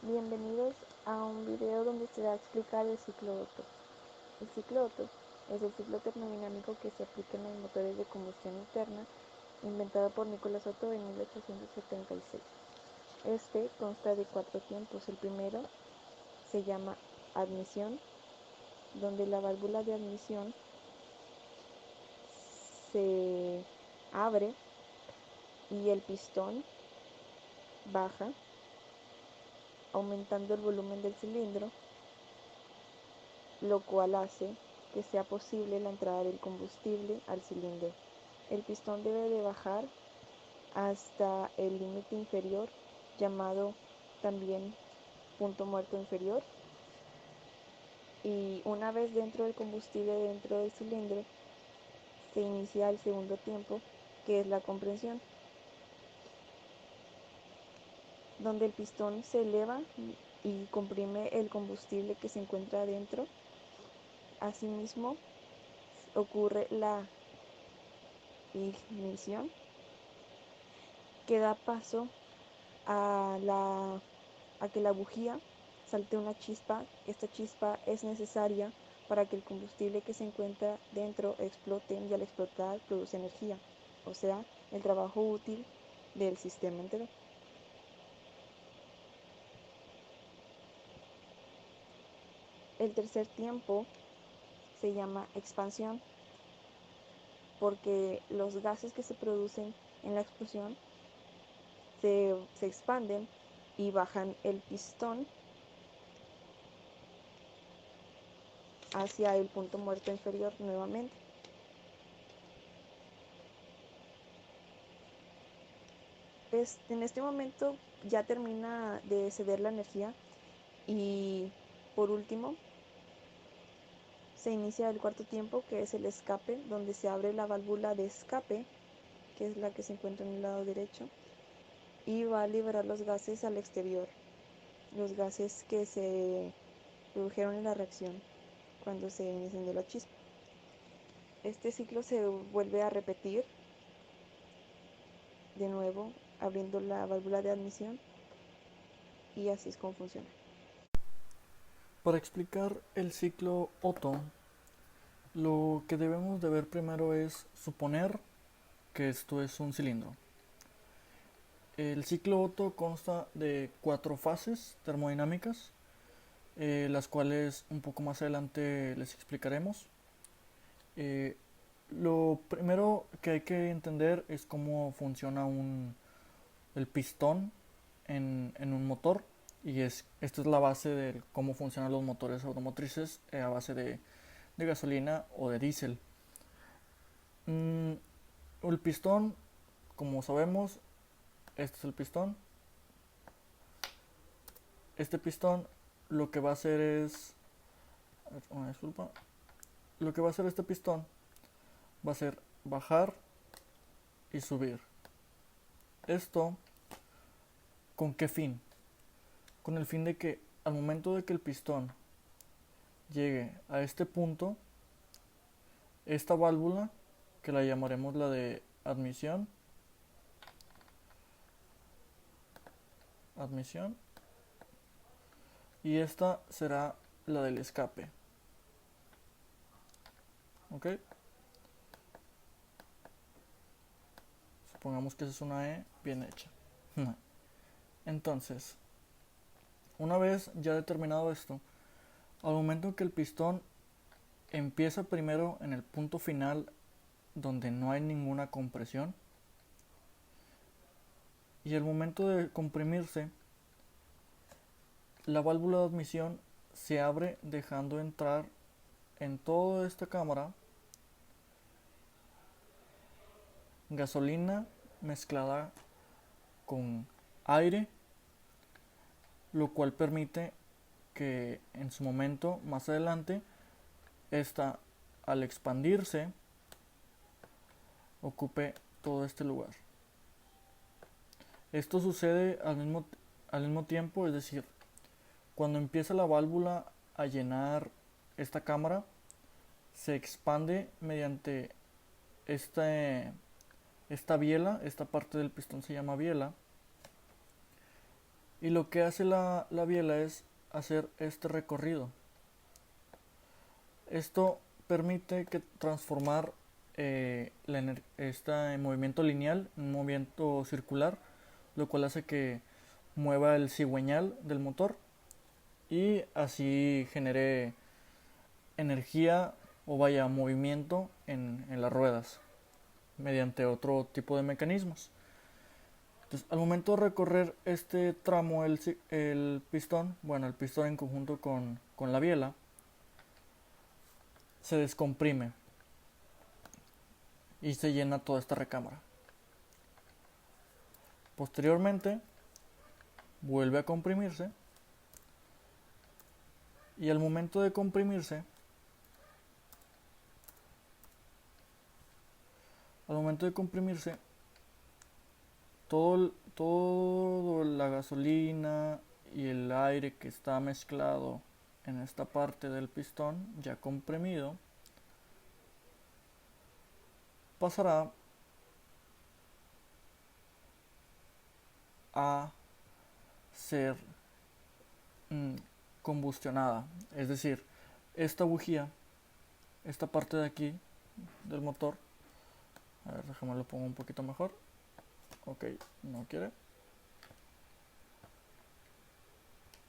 Bienvenidos a un video donde se va a explicar el ciclo Otto. El ciclo Otto es el ciclo termodinámico que se aplica en los motores de combustión interna, inventado por Nicolás Otto en 1876. Este consta de 4 tiempos. El primero se llama admisión, donde la válvula de admisión se abre y el pistón baja, aumentando el volumen del cilindro, lo cual hace que sea posible la entrada del combustible al cilindro. El pistón debe de bajar hasta el límite inferior, llamado también punto muerto inferior, y una vez dentro del combustible dentro del cilindro se inicia el segundo tiempo, que es la compresión, donde el pistón se eleva y comprime el combustible que se encuentra adentro. Asimismo ocurre la ignición, que da paso a que la bujía salte una chispa. Esta chispa es necesaria para que el combustible que se encuentra dentro explote, y al explotar produce energía, o sea, el trabajo útil del sistema entero. El tercer tiempo se llama expansión, porque los gases que se producen en la explosión se expanden y bajan el pistón hacia el punto muerto inferior nuevamente. En este momento ya termina de ceder la energía y por último se inicia el cuarto tiempo, que es el escape, donde se abre la válvula de escape, que es la que se encuentra en el lado derecho, y va a liberar los gases al exterior, los gases que se produjeron en la reacción cuando se encendió la chispa. Este ciclo se vuelve a repetir de nuevo, abriendo la válvula de admisión, y así es como funciona. Para explicar el ciclo Otto, lo que debemos de ver primero es suponer que esto es un cilindro. El ciclo Otto consta de 4 fases termodinámicas, las cuales un poco más adelante les explicaremos. Eh, lo primero que hay que entender es cómo funciona el pistón en un motor, y esta es la base de cómo funcionan los motores automotrices a base de gasolina o de diésel. Mm, el pistón, como sabemos, este es el pistón. Este pistón lo que va a hacer es, una disculpa, lo que va a hacer este pistón va a ser bajar y subir. Esto, ¿con qué fin? Con el fin de que al momento de que el pistón llegue a este punto, esta válvula, que la llamaremos la de admisión, admisión, y esta será la del escape. ¿Ok? Supongamos que esa es una E bien hecha. Entonces, una vez ya determinado esto, al momento que el pistón empieza primero en el punto final donde no hay ninguna compresión, y el momento de comprimirse, la válvula de admisión se abre dejando entrar en toda esta cámara gasolina mezclada con aire, lo cual permite que en su momento más adelante esta, al expandirse, ocupe todo este lugar. Esto sucede al mismo tiempo, es decir, cuando empieza la válvula a llenar esta cámara, se expande mediante esta biela, esta parte del pistón se llama biela, Y lo que hace la biela es hacer este recorrido. Esto permite que transformar este movimiento lineal en un movimiento circular, lo cual hace que mueva el cigüeñal del motor y así genere energía o vaya movimiento en las ruedas mediante otro tipo de mecanismos. Entonces, al momento de recorrer este tramo, el pistón, bueno, el pistón en conjunto con la biela, se descomprime y se llena toda esta recámara. Posteriormente, vuelve a comprimirse y al momento de comprimirse, todo la gasolina y el aire que está mezclado en esta parte del pistón ya comprimido pasará a ser mm, combustionada. Es decir, esta bujía, esta parte de aquí del motor, a ver, déjame lo pongo un poquito mejor. Ok, no quiere.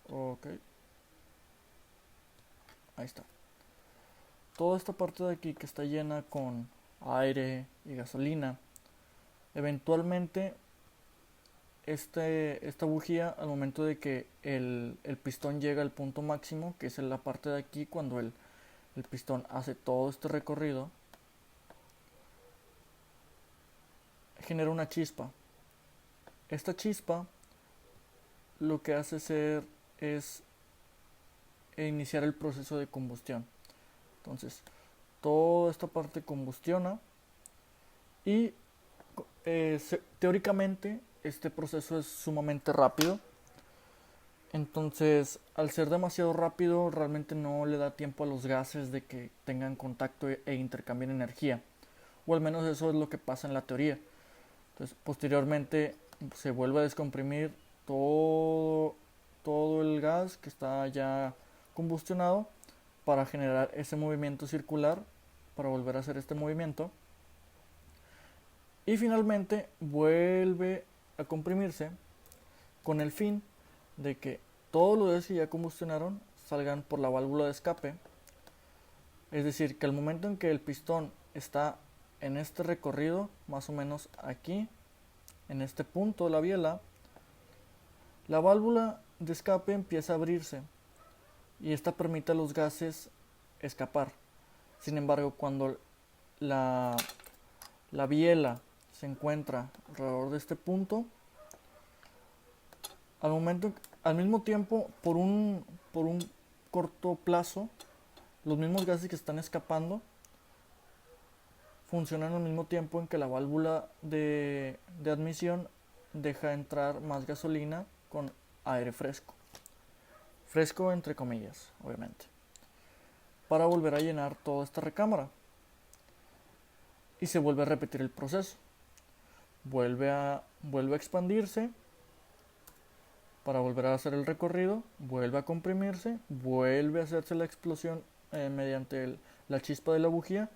Ok, ahí está. Toda esta parte de aquí que está llena con aire y gasolina, eventualmente esta bujía, al momento de que el pistón llega al punto máximo, que es en la parte de aquí cuando el pistón hace todo este recorrido, genera una chispa. Esta chispa lo que hace es iniciar el proceso de combustión. Entonces, toda esta parte combustiona y teóricamente este proceso es sumamente rápido. Entonces, al ser demasiado rápido, realmente no le da tiempo a los gases de que tengan contacto e intercambien energía. O al menos eso es lo que pasa en la teoría. Entonces, posteriormente se vuelve a descomprimir todo el gas que está ya combustionado para generar ese movimiento circular, para volver a hacer este movimiento. Y finalmente vuelve a comprimirse con el fin de que todos los gases que ya combustionaron salgan por la válvula de escape. Es decir, que al momento en que el pistón está en este recorrido, más o menos aquí, en este punto de la biela, la válvula de escape empieza a abrirse y esta permite a los gases escapar. Sin embargo, cuando la, la biela se encuentra alrededor de este punto, al mismo tiempo, por un corto plazo, los mismos gases que están escapando funcionan al mismo tiempo en que la válvula de admisión deja entrar más gasolina con aire fresco. Fresco entre comillas, obviamente. Para volver a llenar toda esta recámara. Y se vuelve a repetir el proceso. Vuelve a expandirse para volver a hacer el recorrido, vuelve a comprimirse, vuelve a hacerse la explosión mediante la chispa de la bujía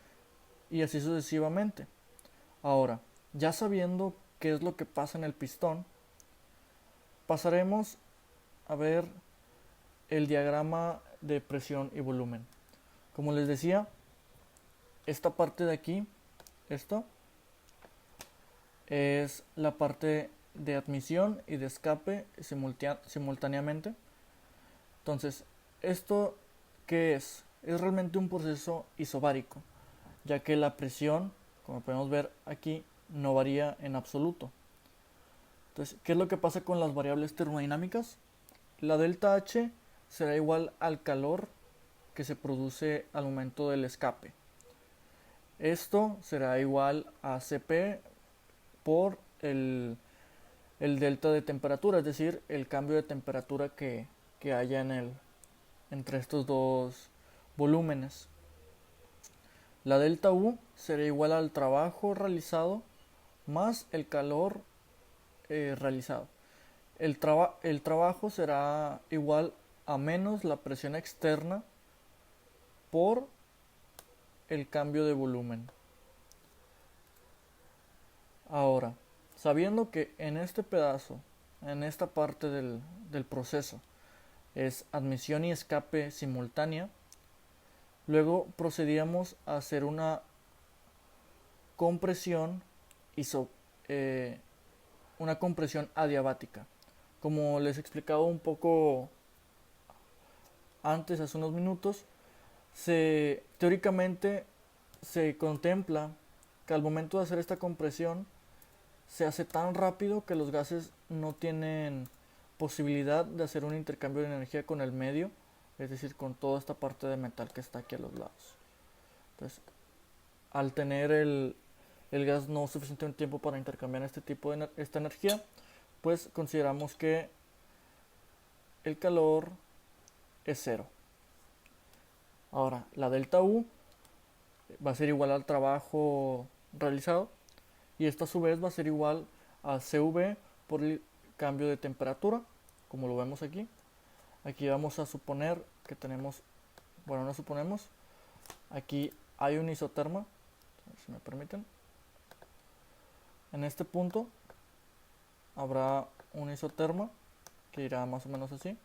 y así sucesivamente. Ahora, ya sabiendo qué es lo que pasa en el pistón, pasaremos a ver el diagrama de presión y volumen. Como les decía, esta parte de aquí, esto, es la parte de admisión y de escape simultáneamente. Entonces, ¿esto qué es? Es realmente un proceso isobárico, ya que la presión, como podemos ver aquí, no varía en absoluto. Entonces, ¿qué es lo que pasa con las variables termodinámicas? La delta H será igual al calor que se produce al momento del escape. Esto será igual a Cp por el delta de temperatura, es decir, el cambio de temperatura que haya entre estos dos volúmenes. La delta U será igual al trabajo realizado más el calor realizado. el trabajo será igual a menos la presión externa por el cambio de volumen. Ahora, sabiendo que en este pedazo, en esta parte del proceso, es admisión y escape simultánea, luego procedíamos a hacer una compresión iso, eh, una compresión adiabática. Como les explicaba un poco antes, hace unos minutos, teóricamente se contempla que al momento de hacer esta compresión se hace tan rápido que los gases no tienen posibilidad de hacer un intercambio de energía con el medio, es decir, con toda esta parte de metal que está aquí a los lados. Entonces, al tener el gas no suficiente tiempo para intercambiar este tipo de esta energía, pues consideramos que el calor es cero. Ahora, la delta U va a ser igual al trabajo realizado y esta a su vez va a ser igual a CV por el cambio de temperatura, como lo vemos aquí. Aquí vamos a suponer que tenemos, bueno, no suponemos, aquí hay un isoterma, si me permiten. En este punto habrá un isoterma que irá más o menos así,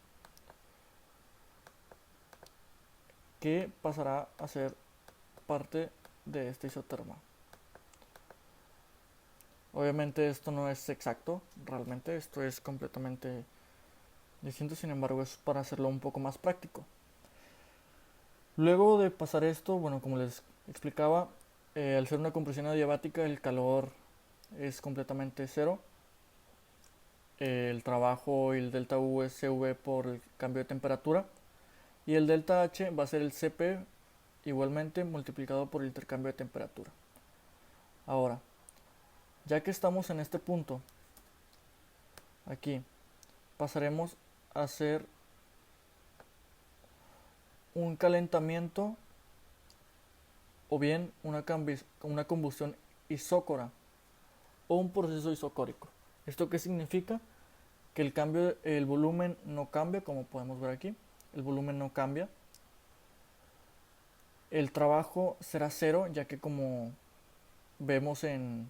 que pasará a ser parte de este isoterma. Obviamente esto no es exacto, realmente esto es completamente distinto, sin embargo es para hacerlo un poco más práctico. Luego de pasar esto, bueno, como les explicaba, al ser una compresión adiabática el calor es completamente cero. El trabajo y el delta U es CV por el cambio de temperatura. Y el delta H va a ser el CP igualmente multiplicado por el intercambio de temperatura. Ahora, ya que estamos en este punto, aquí, pasaremos a hacer un calentamiento o bien una combustión isócora o un proceso isocórico. ¿Esto qué significa? Que el volumen no cambia, como podemos ver aquí. El volumen no cambia. El trabajo será cero, ya que como vemos en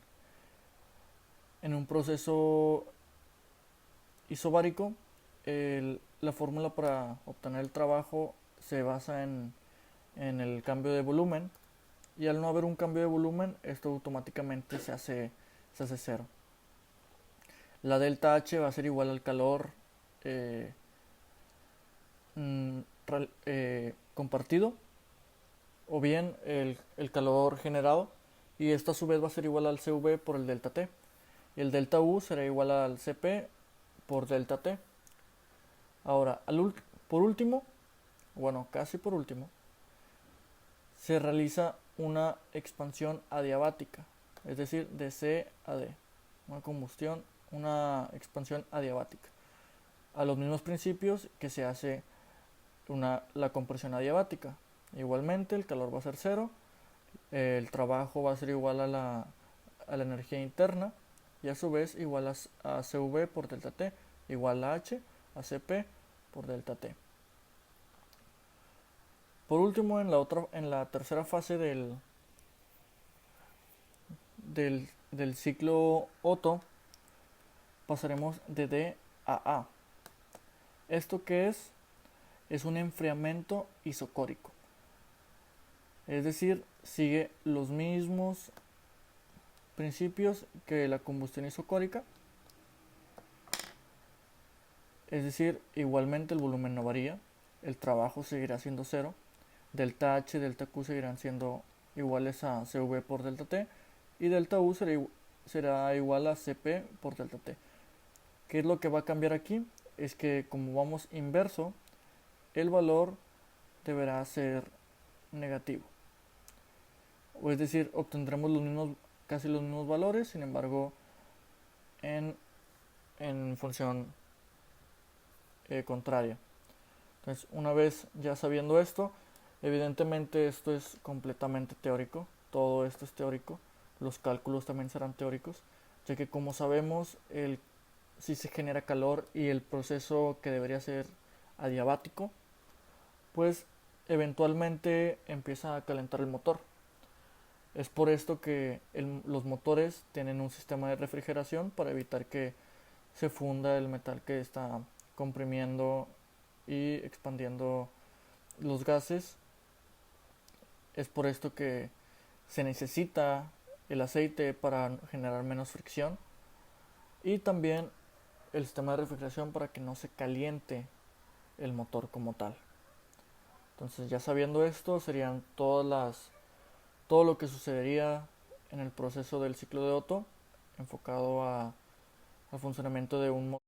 un proceso isobárico, la fórmula para obtener el trabajo se basa en el cambio de volumen y al no haber un cambio de volumen esto automáticamente se hace cero. La delta H va a ser igual al calor eh, compartido o bien el calor generado y esto a su vez va a ser igual al CV por el delta T y el delta U será igual al CP por delta T. Ahora, por último, bueno, casi por último, se realiza una expansión adiabática, es decir, de C a D, una combustión, una expansión adiabática, a los mismos principios que se hace la compresión adiabática. Igualmente el calor va a ser cero, el trabajo va a ser igual a la energía interna y a su vez igual a CV por delta T, igual a H a CP por delta T. Por último, en la tercera fase del ciclo Otto, pasaremos de D a A. ¿Esto qué es? Es un enfriamiento isocórico. Es decir, sigue los mismos principios que la combustión isocórica. Es decir, igualmente el volumen no varía, el trabajo seguirá siendo cero, delta H y delta Q seguirán siendo iguales a CV por delta T y delta U será igual a CP por delta T. ¿Qué es lo que va a cambiar aquí? Es que como vamos inverso, el valor deberá ser negativo. O es decir, obtendremos casi los mismos valores, sin embargo, en función contraria. Entonces, una vez ya sabiendo esto, evidentemente esto es completamente teórico, todo esto es teórico, los cálculos también serán teóricos, ya que como sabemos el si se genera calor y el proceso que debería ser adiabático, pues eventualmente empieza a calentar el motor. Es por esto que los motores tienen un sistema de refrigeración para evitar que se funda el metal que está comprimiendo y expandiendo los gases. Es por esto que se necesita el aceite para generar menos fricción y también el sistema de refrigeración para que no se caliente el motor como tal. Entonces, ya sabiendo esto, serían todo lo que sucedería en el proceso del ciclo de Otto enfocado al funcionamiento de un motor.